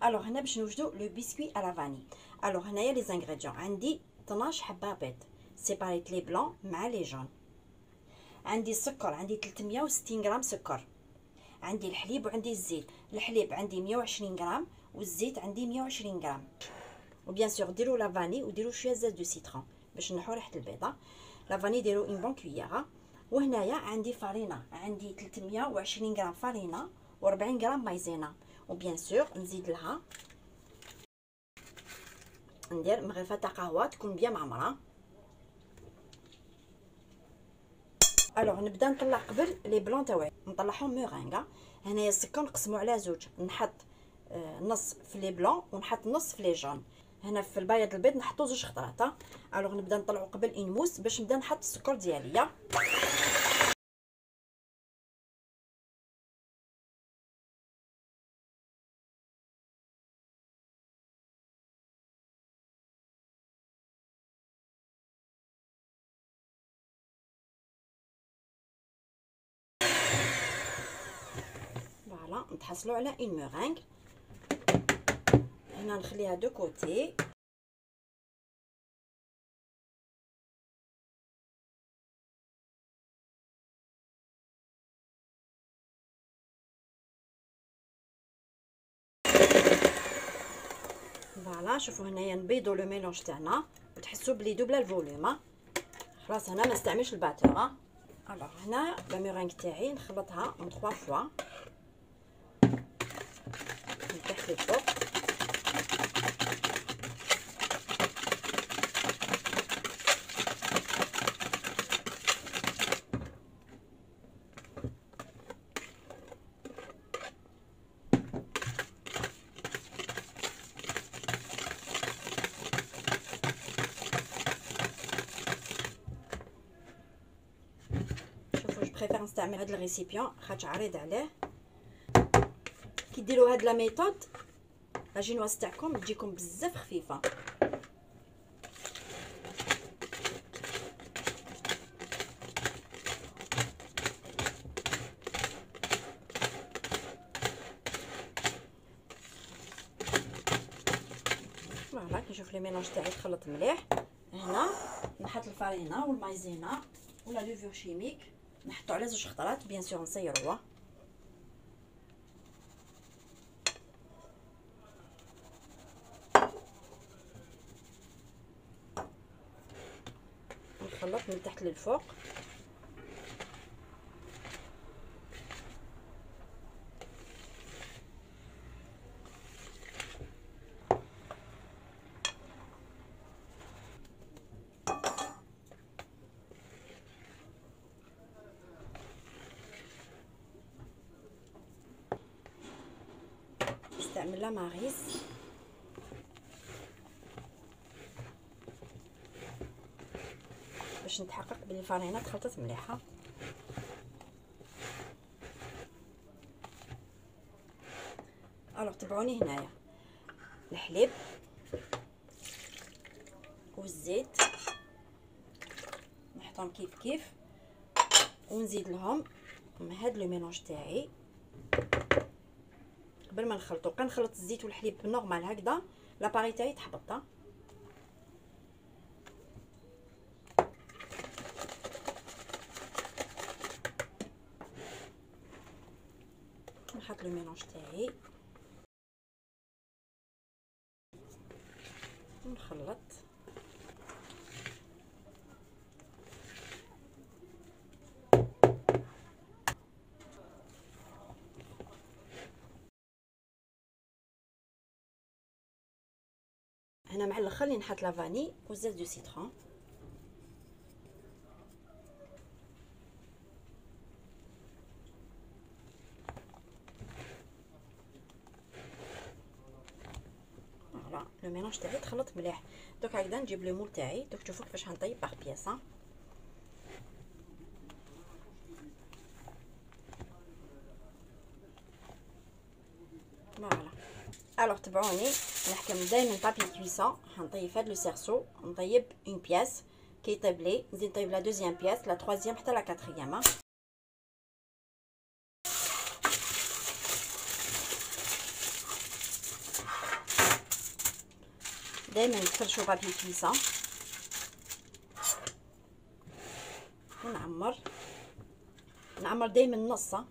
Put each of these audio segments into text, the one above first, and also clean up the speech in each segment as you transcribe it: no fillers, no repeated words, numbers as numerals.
الوغ هنا باش نوجدو لو بسكوي على فاني. الوغ هنايا لي زانغريديون عندي 12 حبه بيض سيباريت لي بلون مع لي جون. عندي السكر، عندي 360 غرام سكر. عندي الحليب وعندي الزيت. الحليب عندي 120 غرام والزيت عندي 120 غرام. وبيان سور ديروا لا فاني وديروا شويه زيت دو سيترون باش نحو ريحه البيضه. لا فاني ديروا اون بون كوييره. وهنايا عندي فارينه، عندي 320 غرام فارينه و40 غرام مايزينا. وبيان سور نزيد لها ندير مغرفه تاع قهوه تكون بيان معمره. الوغ نبدا نطلع قبل لي بلون تاوعي، نطلعهم مورينغا. هنايا السكر نقسمو على زوج، نحط نص في لي بلون ونحط نص في لي جون. هنا في البياض البيض نحطو زوج خطرات. الوغ نبدا نطلعو قبل اون موس باش نبدا نحط السكر ديالي. فوالا نتحصلوا على اون مورينغ. هنا نخليها دو كوتي. فوالا شوفوا هنايا نبيضوا لو ميلونج تاعنا وتحسوا بلي دوبلا الفوليوم. خلاص هنا ما نستعملش الباتور. الوغ هنا لا مورينغ تاعي نخلطها اون 3 فوا من تحت للفوق. بريفير نستعمل هاد الريسيبيون خاطر عريض عليه. كي ديروا هاد لا ميثود لا جينواز تاعكم تجيكم بزاف خفيفه. فوالا كنشوف لي ميلونج تاعي تخلط مليح. هنا نحط الفارينه والمايزينا ولا لوفور شيميك نحطو على زوج خطرات. بيان سور نصيروها. نخلط من تحت للفوق. نستعمل لا ماريس باش نتحقق بلي الفارينه تخلطت مليحه. الوغ تبعوني هنايا الحليب والزيت نحطهم كيف كيف ونزيد لهم هاد لو ميلونج تاعي. قبل ما نخلطو كنخلط الزيت والحليب نورمال هكذا لاباري تاعي تحبط. نحط لو ميلونج تاعي ونخلط. هنا مع الاخر اللي نحط لا فاني وزيت دو سيترون. فوالا لو ميلونج تاعي تخلط مليح. دوك هكذا نجيب لو مول تاعي. دوك تشوفوا كيفاش غنطيب باغ بياس. فوالا الوغ تبعوني نحكم دائما بابي كويسون. حنطيب هاد لو سيرسو نطيب اون بياس كي يطيب لي نزيد نطيب لا دوزيام بياس لا تروازيام حتى لا كاتريام. دائما نفرشوا بابي كويسه ونعمر دائما نصه.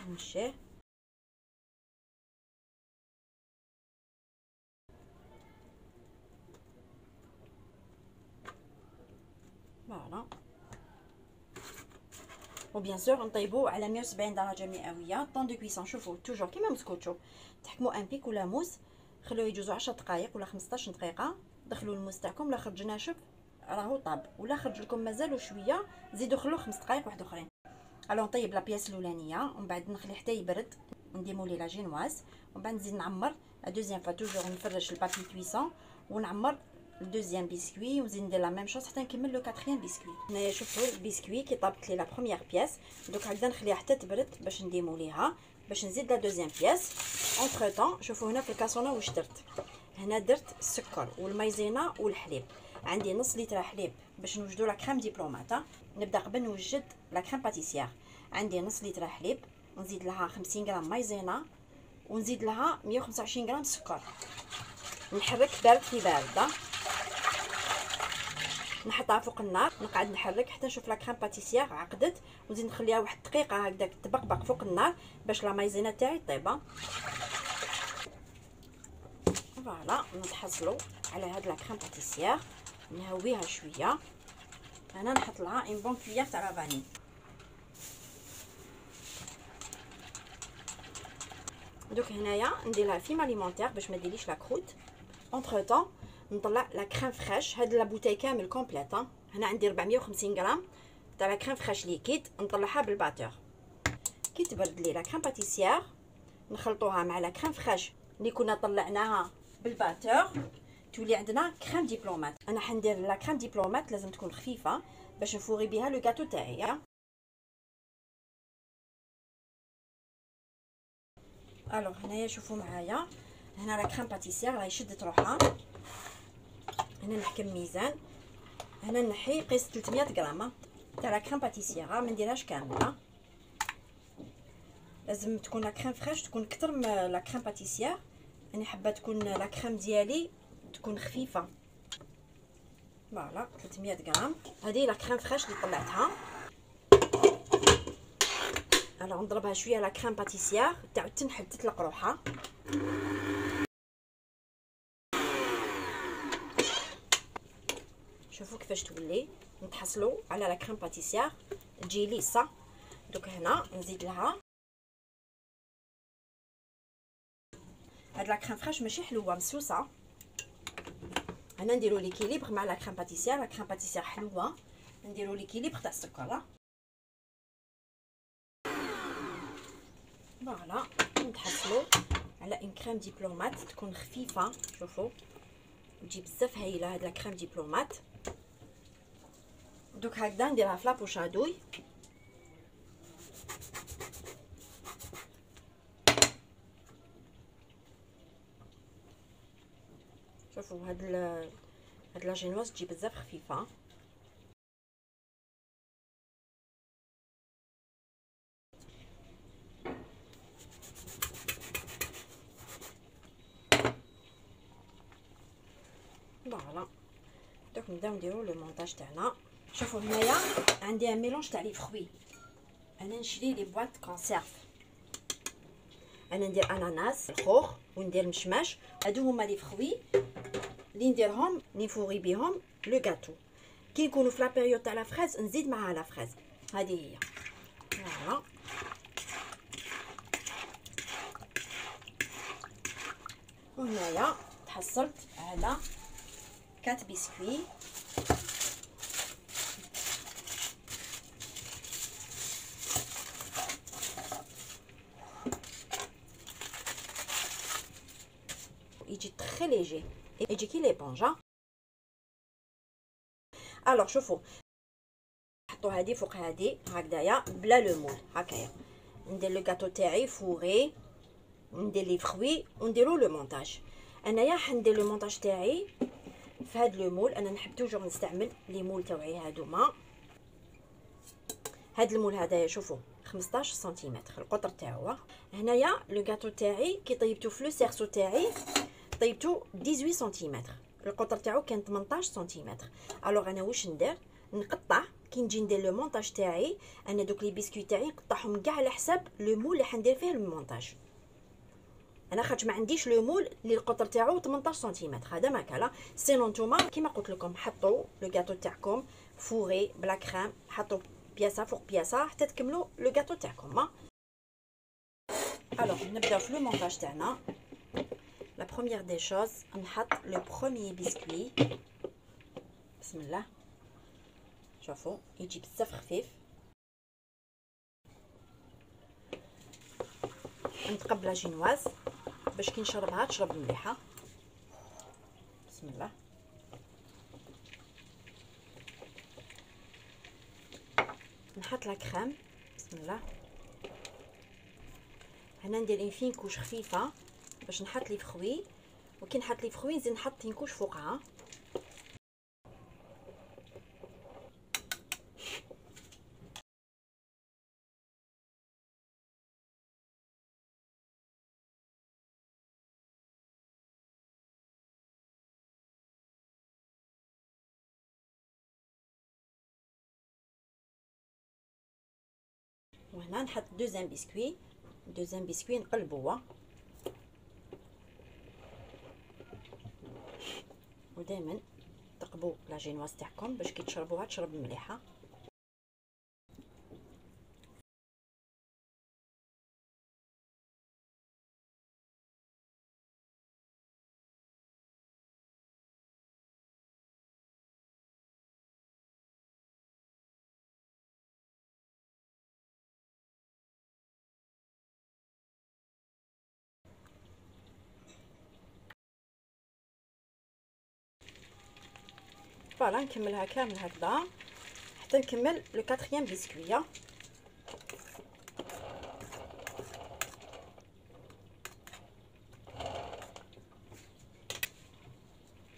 نمشيه فوالا. وبيان سور نطيبو على 170 درجه مئويه. طون دو كويسون شوفوا توجور كيما مسكوتشو، تحكموا ان بيك ولا موس، خلوه يجوزو 10 دقائق ولا 15 دقيقه. دخلوا الموس تاعكم، لا خرج ناشف راهو طاب، ولا خرج لكم مازالو شويه زيدوا خلوه 5 دقائق واحد اخرين. الو نطيب لا بياس الاولانيه ومن بعد نخلي حتى يبرد، نديمو ليه لا جينواز ومن بعد نزيد نعمر دوزيام فوا. توجور نفرش البابي كويسون ونعمر الدوزيام بيسكوي ونزيد ندير لا ميم شوز حتى نكمل لو كاتريام بيسكوي. هنايا شوفوا البيسكوي كي طابت لي لا بروميير بياس، دوك هكذا نخليها حتى تبرد باش نديمو ليها باش نزيد لا دوزيام بياس. اونتر طون شوفوا هنا في الكاسونه واش درت. هنا درت السكر والمايزينا والحليب. عندي نص لتر حليب باش نوجدوا لا كريم دبلومات. نبدا قبل نوجد لا كريم باتيسيير. عندي نص لتر حليب نزيد لها 50 غرام مايزينا ونزيد لها 125 غرام سكر. نحرك بارد في بارده، نحطها فوق النار نقعد نحرك حتى نشوف لا كريم باتيسيير عقدت، ونزيد نخليها واحد دقيقه هكذاك تبقبق فوق النار باش لا مايزينا تاعي طيبه. فوالا نتحصلوا على هاد لا كريم باتيسيير، نهويها شويه. انا نحط لها اون بون كويير تاع لا فاني. دوك هنايا نديرها فيم اليمونتير باش ما ديريش لا كروت. اونتر طون نطلع لا كريم فريش، هاد لا بوتاي كامل كومبليت. هنا عندي 450 غرام تاع لا كريم فريش ليكيد، نطلعها بالباتور. كي تبرد لي لا كريم باتيسيير نخلطوها مع لا كريم فريش اللي كنا طلعناها بالباتور، تولي عندنا كريم دبلومات. انا حندير لا كريم دبلومات لازم تكون خفيفه باش نفوري بها لو غاتو تاعي. الوغ هنايا شوفوا معايا، هنا لا كريم باتيسيير راهي شدت روحها. هنا نحكم ميزان، هنا نحي قيس 300 غرام تاع لا كريم باتيسيير، ما نديرهاش كامله. لازم تكون لا كريم فريش تكون كتر من لا كريم باتيسيير. انا حابه تكون لا كريم ديالي تكون خفيفه. فوالا 300 غرام هذه لا كريم فريش اللي طلعتها. الوغ نضربها شويه لا كريم باتيسيير تعاود تنحل تطلق روحها. شوفوا كيفاش تولي. نتحصلوا على لا كريم باتيسيير تجي ليسه. دوك هنا نزيد لها هاد لا كريم فريش ماشي حلوه مسوسه. هنا نديرو ليكيليبر مع لا كريم باتيسيير. لا كريم باتيسيير حلوه، نديرو ليكيليبر تاع السكر. فوالا نتحصلوا على ان كريم دبلومات تكون خفيفه. شوفوا تجي بزاف هايله هاد لا كريم دبلومات. دوك هكذا نديرها في لابوشادوي. شوفوا هاد لا جينواز تجي بزاف خفيفه. فوالا دوك نبداو نديرو لو مونتاج تاعنا. شوفوا هنايا عندي ان ميلونج تاع لي فروي. انا نشري لي بواط كونسيرف. انا ندير اناناس الخوخ وندير مشماش. هادو هما لي فروي اللي نديرهم نفوري بهم لو غاتو. كي نكونوا في لا بيريود تاع لا فريز نزيد معها لا فريز. هذه هي. فوالا وهنايا تحصلت على 4 بسكوي. يجي تري ليجي، يجي كي ليبونجا. الوغ شوفوا نحطو هادي فوق هادي هكذايا بلا لو مول هكايا. ندير لو غاتو تاعي فوري، ندير لي فروي ونديرو لو مونتاج. انايا حندير لو مونتاج تاعي في هذا لو مول انا نحب توجور نستعمل لي مول تاوعي هادوما. هاد المول هذايا شوفوا 15 سنتيمتر القطر تاعو. هنايا لو غاتو تاعي كي طيبتو في لو سيرسو تاعي طيبتو 18 سنتيمتر القطر تاعو كان 18 سنتيمتر. الوغ انا واش ندير نقطع كي نجي ندير لو مونتاج تاعي انا دوك لي بسكوي تاعي نقطعهم كاع على حساب لو مول اللي حندير فيه المونتاج. انا خاطش ما عنديش لو مول اللي القطر تاعو 18 سنتيمتر هذا ما كالا. سينو نتوما كيما قلت لكم حطوا لو غاتو تاعكم فوري بلا كريم حطوا بياسه فوق بياسه حتى تكملوا لو غاتو تاعكم. الوغ نبداو في لو مونتاج تاعنا. لا بروميير دي شوز نحط لو بروميير بسكوي. بسم الله شوفوا يجي بزاف خفيف. نتقبل جينواز باش كي نشربها تشرب مليحه. بسم الله نحط لا كريم. بسم الله هنا ندير اون فين كوش خفيفه باش نحط لي فخوي وكي نحط لي فخوي نزيد نحط كوش فوقها. وهنا نحط دوزيام بسكوي نقلبوه. ودائما تقبوا لا جينواز تاعكم باش كي تشربوها تشرب مليحه. فوالا نكملها كامل هكذا حتى نكمل لو كاتريام بسكويه.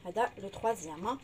هذا لو تروازيام.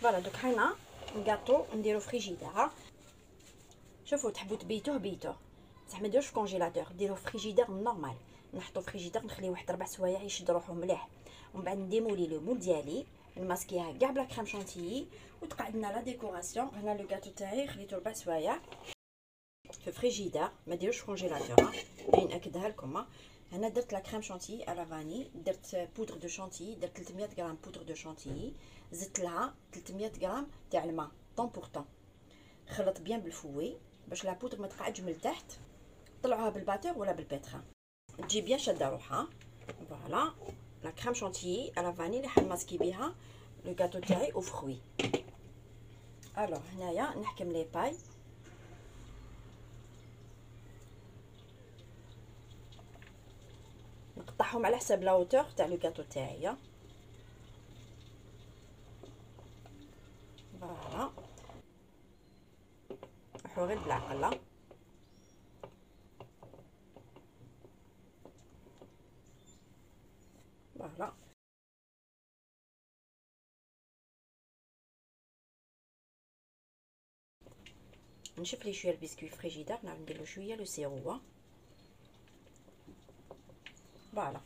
فوالا دوك هنا الكاطو نديرو فريجيدير. شوفوا تحبوا تبيتوه بيتوه بصح ما ديروش في كونجيلاتور ديروه فريجيدير نورمال. نحطو فريجيدير نخليه واحد 4 سوايع يشد روحو مليح ومن بعد نديمولي لو مول ديالي نماسكيها كاع بلا كريم شونتيي وتقعد لنا لا ديكوراسيون. هنا لو غاتو تاعي خليته 4 سوايع في فريجيدير ما ديروش في كونجيلاتور باش ناكدها لكم. هنا درت لا كريم شونتيي على فاني درت بودر دو شونتيي درت 300 غرام بودر دو شونتيي زدت لها 300 غرام تاع الماء طون بور طون. خلط بيان بالفوي باش لا بودر ما تقعدش من التحت. طلعوها بالباتور ولا بالبيترا تجي بيان شاده روحها. فوالا لا كريم شونتيي على فاني اللي حنماسكي بها لو غاتو تاعي او فروي. الوغ هنايا نحكم لي باي نقطعهم على حساب لا هوتور تاع لو غاتو تاعي. فوالا نحو غير بالعقله. فوالا نشوف لي شويه البسكوي فريجيدار، نعاود ندير له شويه لو سيرو. فوالا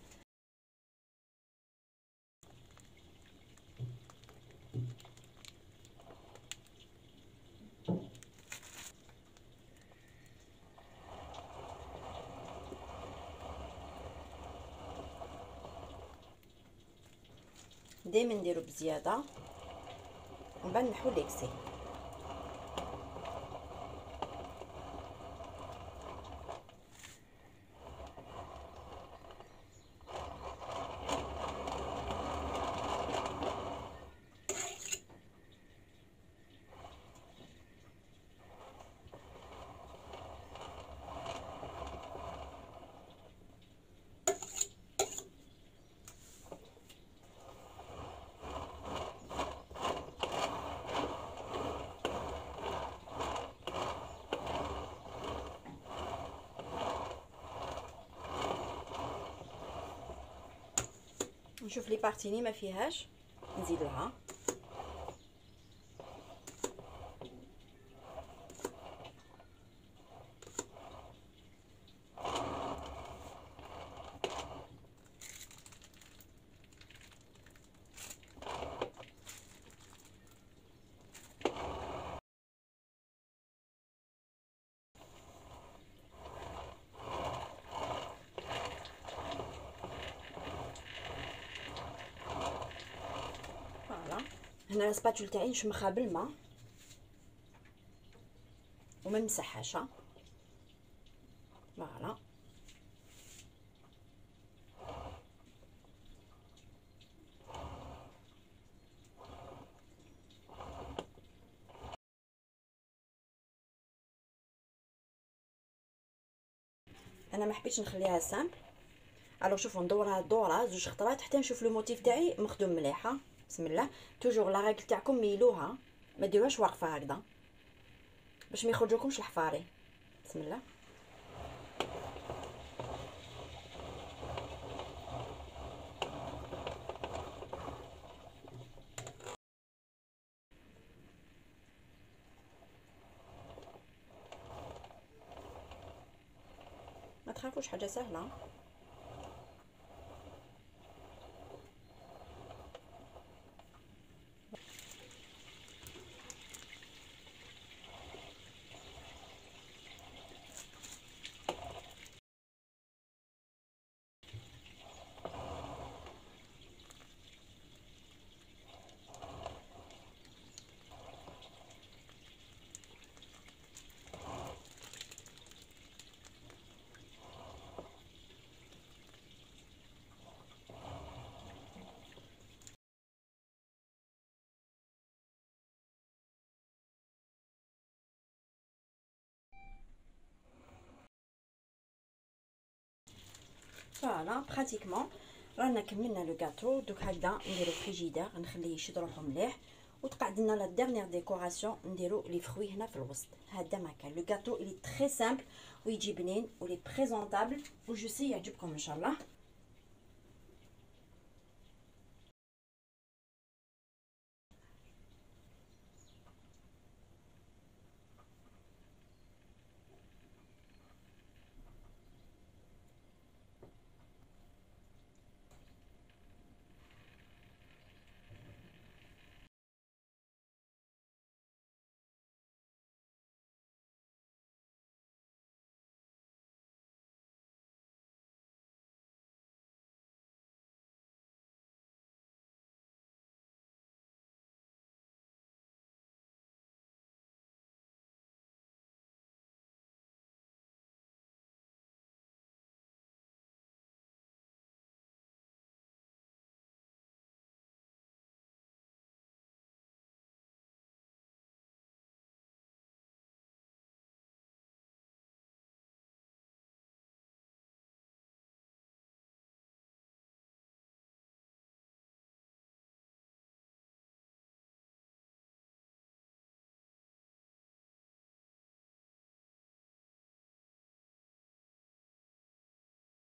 دائما نديرو بزياده ومن بعد نحو ليكسي. نشوف لي بارتي لي ما فيهاش نزيد لها. هنا السباتول تاعي نشمخها بالماء وما نمسحهاش. فوالا انا ما حبيتش نخليها سامبل. الو شوفوا ندورها الدوره زوج خطرات حتى نشوف لو موتيف تاعي مخدوم مليحه. بسم الله. توجور لا راجل تاعكم ميلوها، ما ديروهاش واقفه هكذا باش ما يخرجوكمش الحفاري. بسم الله. ما تخافوش، حاجه سهله. فوالا براتيكمون رانا كملنا لو غاتو. دوك هكذا نديرو فريجيدير نخليه يشد روحو مليح، وتقعد لنا لا ديرنيير ديكوراسيون نديرو لي فروي هنا في الوسط. هذا ما كان لو غاتو اللي تري سامبل ويجي بنين ولي بريزونطابل، وجو سي يعجبكم ان شاء الله.